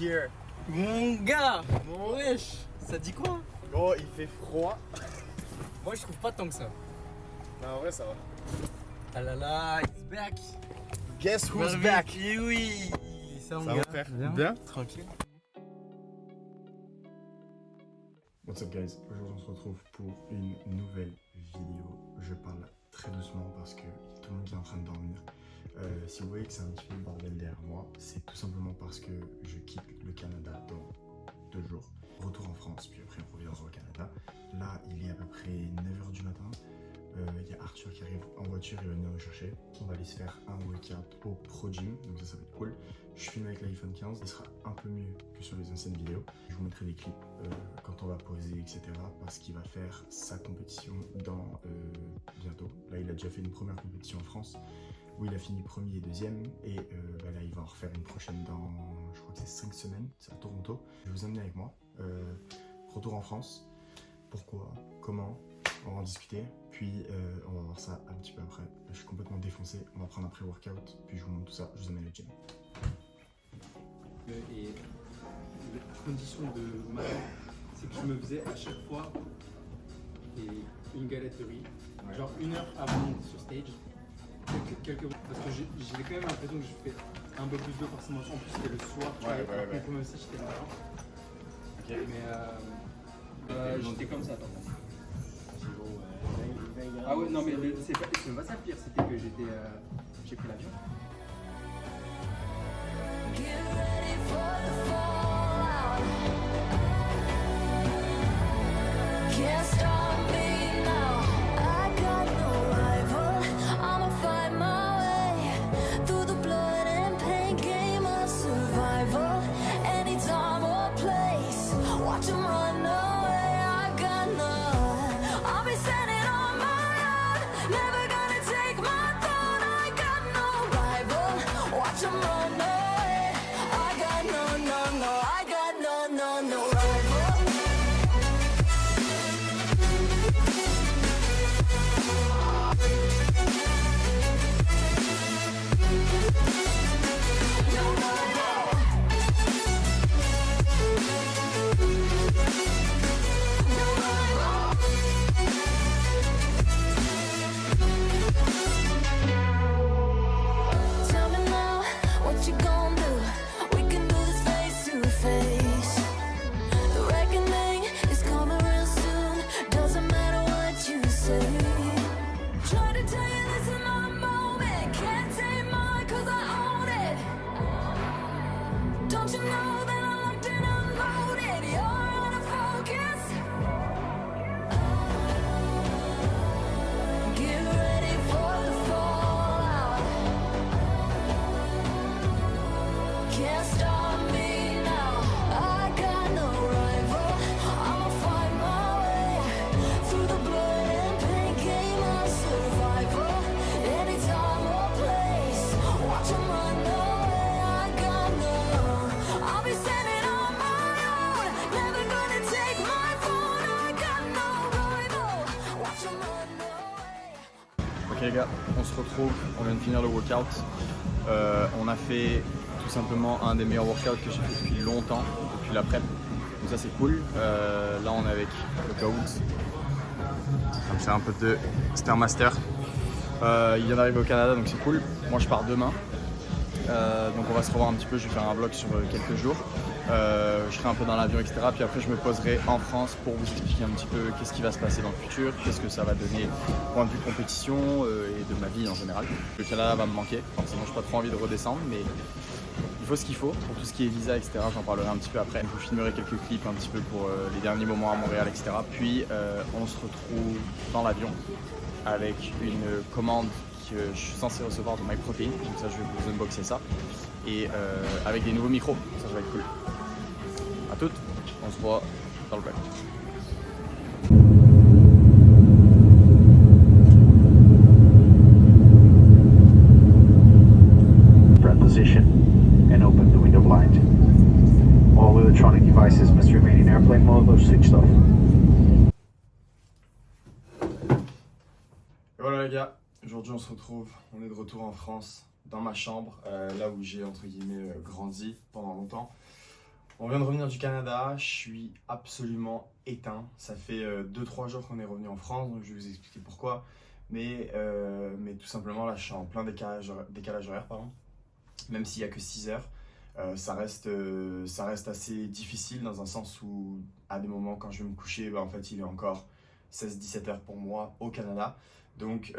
here. Mon gars, wesh, ça dit quoi? Oh, il fait froid. Moi je trouve pas tant que ça. Non, en vrai, ça va. Ah là là, he's back. Guess who's Barbie, back? eh oui. Ça mon Ça va, gars. frère? Bien. Bien. Tranquille. What's up guys, aujourd'hui on se retrouve pour une nouvelle vidéo. Je parle très doucement parce que tout le monde est en train de dormir. Si vous voyez que c'est un petit peu le bordel derrière moi, c'est tout simplement parce que je quitte le Canada dans 2 jours. Retour en France, puis après on reviendra au Canada. Là il est à peu près 9h du matin. Il y a Arthur qui arrive en voiture, il va venir nous chercher. On va aller se faire un workout au Pro Gym, donc ça va être cool. Je filme avec l'iPhone 15, il sera un peu mieux que sur les anciennes vidéos. Je vous mettrai des clips quand on va poser, etc. Parce qu'il va faire sa compétition dans bientôt. Là, il a déjà fait une première compétition en France où il a fini premier et deuxième. Et là, il va en refaire une prochaine dans, je crois que c'est 5 semaines, c'est à Toronto. Je vais vous emmener avec moi. Retour en France. Pourquoi? Comment? On va en discuter, puis on va voir ça un petit peu après. Là, je suis complètement défoncé, on va prendre un pré-workout, puis je vous montre tout ça, je vous amène au gym. Et la condition de ma vie, c'est que je me faisais à chaque fois une galette de riz, genre 1 heure avant d'être sur stage. Parce que j'ai quand même l'impression que je fais un peu plus de forcément. En plus, c'était le soir, tu vois, donc même si j'étais le matin. Okay. Mais j'étais comme ça, attends. Ah ouais, non mais c'est pas ça le pire, c'était que j'ai pris l'avion. Get ready for the fallout. Can't stop me now. I got no rival. I'ma find my way through the blood and pain game of survival. Anytime or place, watch 'em run away. I got none. I'll be standing on my own. Never gonna take my throne. I got no rival. Watch 'em run away. Ok les gars, on se retrouve, on vient de finir le workout. On a fait tout simplement un des meilleurs workouts que j'ai fait depuis longtemps, depuis la prep. Donc ça c'est cool. Là on est avec le Goat. Donc c'est un peu de Stairmaster. Il vient d'arriver au Canada donc c'est cool. Moi je pars demain. Donc on va se revoir un petit peu, je vais faire un vlog sur quelques jours. Je serai un peu dans l'avion, etc. Puis après je me poserai en France pour vous expliquer un petit peu qu'est-ce qui va se passer dans le futur, qu'est-ce que ça va donner point de vue compétition et de ma vie en général. Le Canada va me manquer, forcément j'ai pas trop envie de redescendre, mais il faut ce qu'il faut pour tout ce qui est visa, etc. J'en parlerai un petit peu après. Je vous filmerai quelques clips un petit peu pour les derniers moments à Montréal, etc. Puis on se retrouve dans l'avion avec une commande que je suis censé recevoir de MyProtein, donc ça je vais vous unboxer ça, et avec des nouveaux micros, ça va être cool. A toutes, on se voit dans le vlog. Prep position and open the window blind. All electronic devices must remain in airplane mode or switched off. Et voilà les gars, aujourd'hui on se retrouve, on est de retour en France, dans ma chambre, là où j'ai entre guillemets grandi pendant longtemps. On vient de revenir du Canada, je suis absolument éteint. Ça fait 2-3 jours qu'on est revenu en France, donc je vais vous expliquer pourquoi. Mais tout simplement, là, je suis en plein décalage horaire, pardon. Même s'il n'y a que 6 heures, ça reste assez difficile dans un sens où, à des moments, quand je vais me coucher, bah, en fait, il est encore 16-17 heures pour moi au Canada. Donc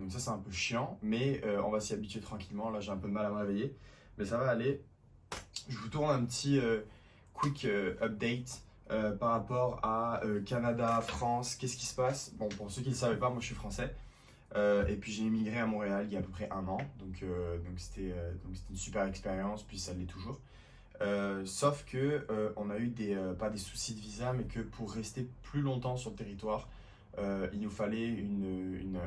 ça, c'est un peu chiant, mais on va s'y habituer tranquillement. Là, j'ai un peu de mal à me réveiller, mais ça va aller. Je vous tourne un petit quick update par rapport à Canada, France, qu'est-ce qui se passe? Bon, pour ceux qui ne le savaient pas, moi je suis français et puis j'ai immigré à Montréal il y a à peu près 1 an, donc c'était une super expérience, puis ça l'est toujours. Sauf que on a eu pas des soucis de visa, mais que pour rester plus longtemps sur le territoire, il nous fallait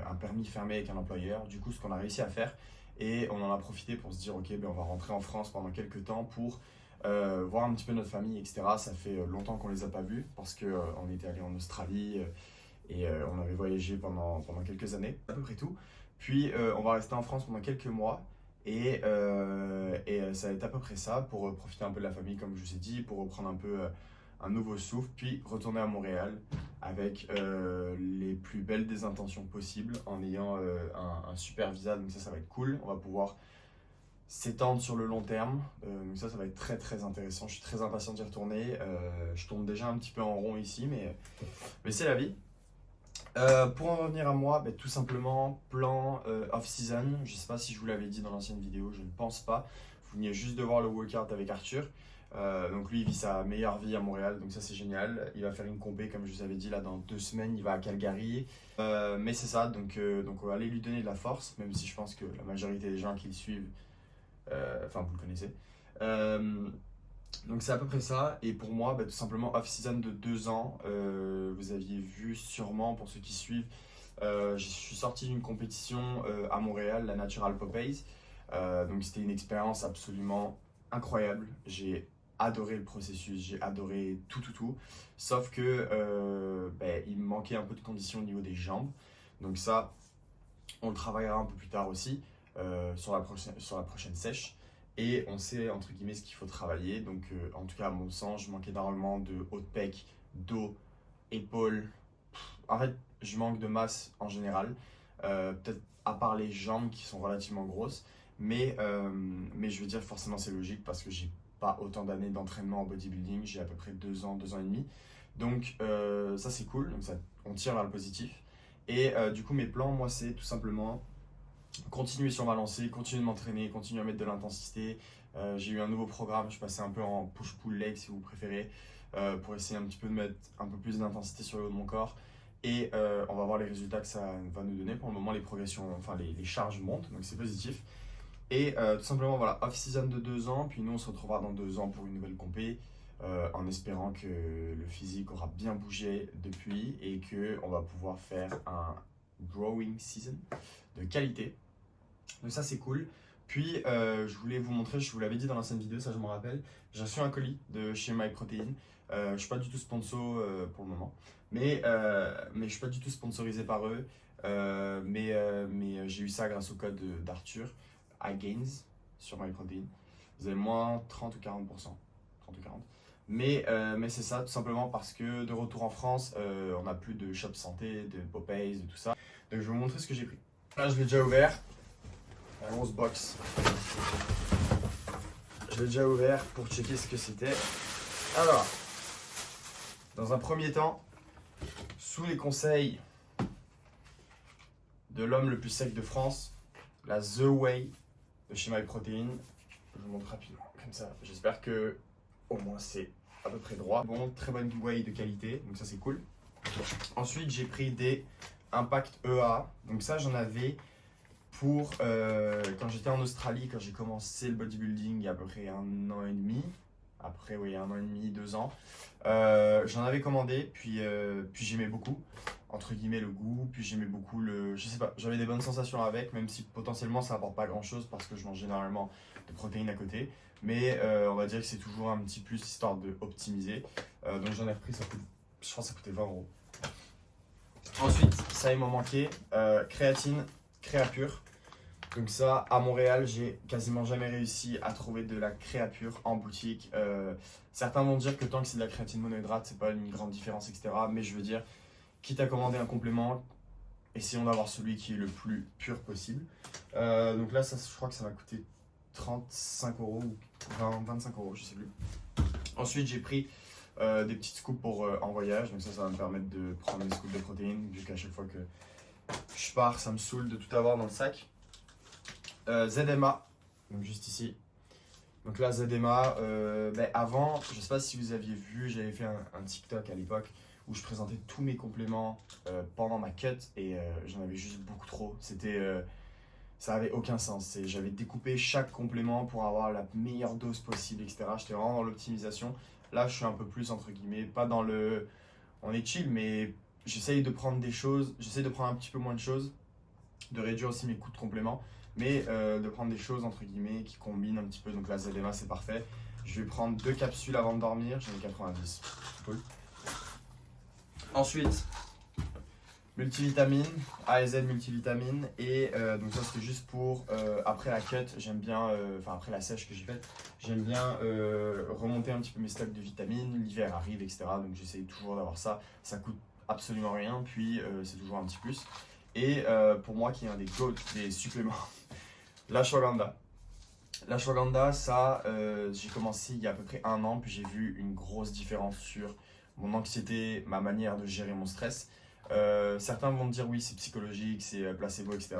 un permis fermé avec un employeur. Du coup, ce qu'on a réussi à faire, et on en a profité pour se dire ok, ben on va rentrer en France pendant quelques temps pour voir un petit peu notre famille, etc. Ça fait longtemps qu'on les a pas vus parce qu'on était allé en Australie et on avait voyagé pendant quelques années, à peu près tout. Puis on va rester en France pendant quelques mois et ça va être à peu près ça pour profiter un peu de la famille, comme je vous ai dit, pour reprendre un peu un nouveau souffle, puis retourner à Montréal avec les plus belles des intentions possibles en ayant un super visa. Donc ça va être cool, on va pouvoir s'étendre sur le long terme, donc ça va être très très intéressant. Je suis très impatient d'y retourner. Je tourne déjà un petit peu en rond ici, mais c'est la vie. Pour en revenir à moi, tout simplement plan off-season. Je ne sais pas si je vous l'avais dit dans l'ancienne vidéo, je ne pense pas. Vous venez juste de voir le workout avec Arthur. Donc lui il vit sa meilleure vie à Montréal, donc ça c'est génial. Il va faire une compé comme je vous avais dit là dans 2 semaines, il va à Calgary. Mais c'est ça, donc on va aller lui donner de la force, même si je pense que la majorité des gens qui le suivent, enfin vous le connaissez. Donc c'est à peu près ça, et pour moi tout simplement off-season de 2 ans. Vous aviez vu sûrement, pour ceux qui suivent, je suis sorti d'une compétition à Montréal, la Natural Popeyes. Donc c'était une expérience absolument incroyable. J'ai adoré le processus, j'ai adoré tout, sauf que il me manquait un peu de conditions au niveau des jambes. Donc ça, on le travaillera un peu plus tard aussi sur la prochaine sèche. Et on sait entre guillemets ce qu'il faut travailler. Donc en tout cas à mon sens, je manquais énormément de haut de pec, dos, épaules. En fait, je manque de masse en général. Peut-être à part les jambes qui sont relativement grosses. Mais je veux dire, forcément c'est logique parce que j'ai pas autant d'années d'entraînement en bodybuilding. J'ai à peu près 2 ans, 2 ans et demi. Donc ça c'est cool, donc ça, on tire vers le positif. Et du coup mes plans, moi c'est tout simplement continuer sur ma lancée, continuer de m'entraîner, continuer à mettre de l'intensité. J'ai eu un nouveau programme, je suis passé un peu en push-pull leg si vous préférez, pour essayer un petit peu de mettre un peu plus d'intensité sur le haut de mon corps. Et on va voir les résultats que ça va nous donner. Pour le moment les progressions, enfin les charges montent, donc c'est positif. Et tout simplement voilà, off-season de 2 ans, puis nous on se retrouvera dans 2 ans pour une nouvelle compé, en espérant que le physique aura bien bougé depuis et qu'on va pouvoir faire un growing season de qualité. Donc ça c'est cool. Puis je voulais vous montrer, je vous l'avais dit dans l'ancienne vidéo, ça je m'en rappelle, j'ai reçu un colis de chez MyProtein. Je ne suis pas du tout sponsor pour le moment, mais je ne suis pas du tout sponsorisé par eux, mais j'ai eu ça grâce au code d'Arthur, iGains, sur MyProtein. Vous avez moins 30 ou 40%, 30 ou 40. Mais c'est ça, tout simplement parce que de retour en France, on n'a plus de shop santé, de Popeyes, de tout ça. Donc je vais vous montrer ce que j'ai pris. Là je l'ai déjà ouvert, la grosse box. Je l'ai déjà ouvert pour checker ce que c'était. Alors, dans un premier temps, sous les conseils de l'homme le plus sec de France, la The Way de chez MyProtein. Je vous montre rapidement, comme ça. J'espère que au moins c'est à peu près droit. Bon, très bonne whey de qualité, donc ça c'est cool. Ensuite, j'ai pris des Impact EA. Donc ça, j'en avais pour quand j'étais en Australie, quand j'ai commencé le bodybuilding il y a à peu près 1 an et demi. Après, oui, 1 an et demi, 2 ans. J'en avais commandé, puis j'aimais beaucoup, entre guillemets, le goût. Puis j'aimais beaucoup le... Je sais pas, j'avais des bonnes sensations avec, même si potentiellement ça apporte pas grand chose parce que je mange généralement de protéines à côté. Mais on va dire que c'est toujours un petit plus histoire d'optimiser. Donc j'en ai repris, ça coûte, je pense que ça coûtait 20 €. Ensuite, ça il m'en manquait, créatine, Créapure. Donc ça, à Montréal, j'ai quasiment jamais réussi à trouver de la créapure en boutique. Certains vont dire que tant que c'est de la créatine monohydrate, c'est pas une grande différence, etc. Mais je veux dire, quitte à commander un complément, essayons d'avoir celui qui est le plus pur possible. Donc là, ça, je crois que ça m'a coûté 35 € ou 25 €, je sais plus. Ensuite, j'ai pris des petites scoops pour en voyage. Donc ça va me permettre de prendre des scoops de protéines, vu qu'à chaque fois que je pars, ça me saoule de tout avoir dans le sac. ZMA, donc juste ici. Donc là, ZMA, avant, je sais pas si vous aviez vu, j'avais fait un TikTok à l'époque où je présentais tous mes compléments pendant ma cut et j'en avais juste beaucoup trop. Ça avait aucun sens. J'avais découpé chaque complément pour avoir la meilleure dose possible, etc. J'étais vraiment dans l'optimisation. Là, je suis un peu plus, entre guillemets, pas dans le... On est chill, mais j'essaye de prendre des choses, j'essaye de prendre un petit peu moins de choses, de réduire aussi mes coûts de compléments, mais de prendre des choses, entre guillemets, qui combinent un petit peu. Donc là, ZMA, c'est parfait. Je vais prendre 2 capsules avant de dormir, j'en ai 90. Cool. Ensuite, multivitamine, A et Z multivitamine, et donc ça c'était juste pour après la cut, j'aime bien, après la sèche que j'ai faite, j'aime bien remonter un petit peu mes stocks de vitamines, l'hiver arrive, etc. Donc j'essaye toujours d'avoir ça, ça coûte absolument rien, puis c'est toujours un petit plus. Et pour moi qui est un des GOAT des suppléments, l'ashwagandha. L'ashwagandha, ça, j'ai commencé il y a à peu près 1 an, puis j'ai vu une grosse différence sur mon anxiété, ma manière de gérer mon stress. Certains vont me dire oui, c'est psychologique, c'est placebo, etc.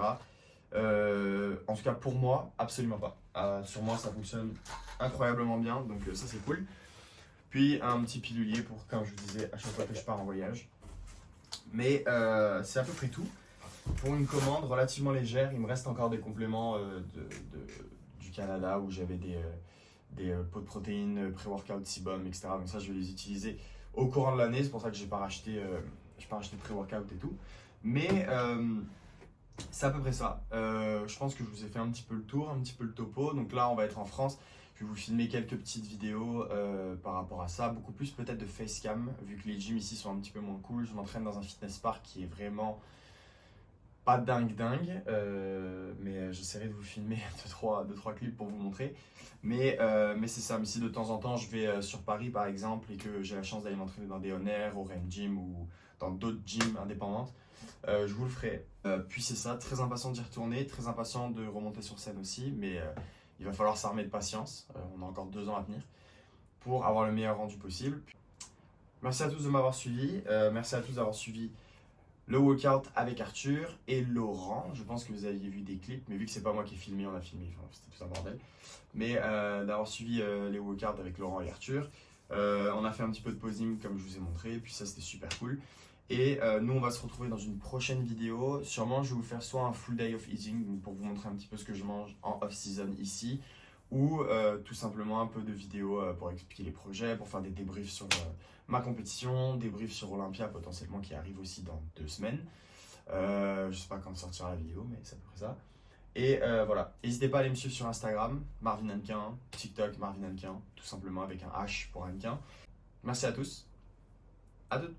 En tout cas, pour moi, absolument pas. Sur moi, ça fonctionne incroyablement bien, donc ça c'est cool. Puis un petit pilulier pour, comme je vous disais, à chaque fois que je pars en voyage. Mais c'est à peu près tout. Pour une commande relativement légère, il me reste encore des compléments du Canada où j'avais des pots de protéines, pré-workout, Sibum, etc. Donc ça, je vais les utiliser au courant de l'année. C'est pour ça que j'ai pas racheté pré-workout et tout. Mais c'est à peu près ça. Je pense que je vous ai fait un petit peu le tour, un petit peu le topo. Donc là, on va être en France. Je vais vous filmer quelques petites vidéos par rapport à ça. Beaucoup plus peut-être de facecam, vu que les gyms ici sont un petit peu moins cool. Je m'entraîne dans un fitness park qui est vraiment pas dingue, mais j'essaierai de vous filmer 2-3 clips pour vous montrer. Mais c'est ça, mais si de temps en temps je vais sur Paris par exemple et que j'ai la chance d'aller m'entraîner dans des Honor, au REM Gym ou dans d'autres gyms indépendantes, je vous le ferai. Puis c'est ça, très impatient d'y retourner, très impatient de remonter sur scène aussi, mais il va falloir s'armer de patience. On a encore 2 ans à tenir pour avoir le meilleur rendu possible. Merci à tous de m'avoir suivi, merci à tous d'avoir suivi le workout avec Arthur et Laurent. Je pense que vous aviez vu des clips, mais vu que c'est pas moi qui ai filmé, on a filmé, enfin, c'était tout un bordel. Mais d'avoir suivi les workouts avec Laurent et Arthur. On a fait un petit peu de posing comme je vous ai montré, puis ça c'était super cool. Et nous on va se retrouver dans une prochaine vidéo. Sûrement je vais vous faire soit un full day of eating pour vous montrer un petit peu ce que je mange en off-season ici, ou tout simplement un peu de vidéos pour expliquer les projets, pour faire des débriefs sur ma compétition, débriefs sur Olympia potentiellement qui arrive aussi dans 2 semaines. Je sais pas quand sortira la vidéo, mais c'est à peu près ça. Et voilà, n'hésitez pas à aller me suivre sur Instagram, Marvin Hannequin, TikTok Marvin Hannequin, tout simplement avec un H pour Hannequin. Merci à tous, à toutes.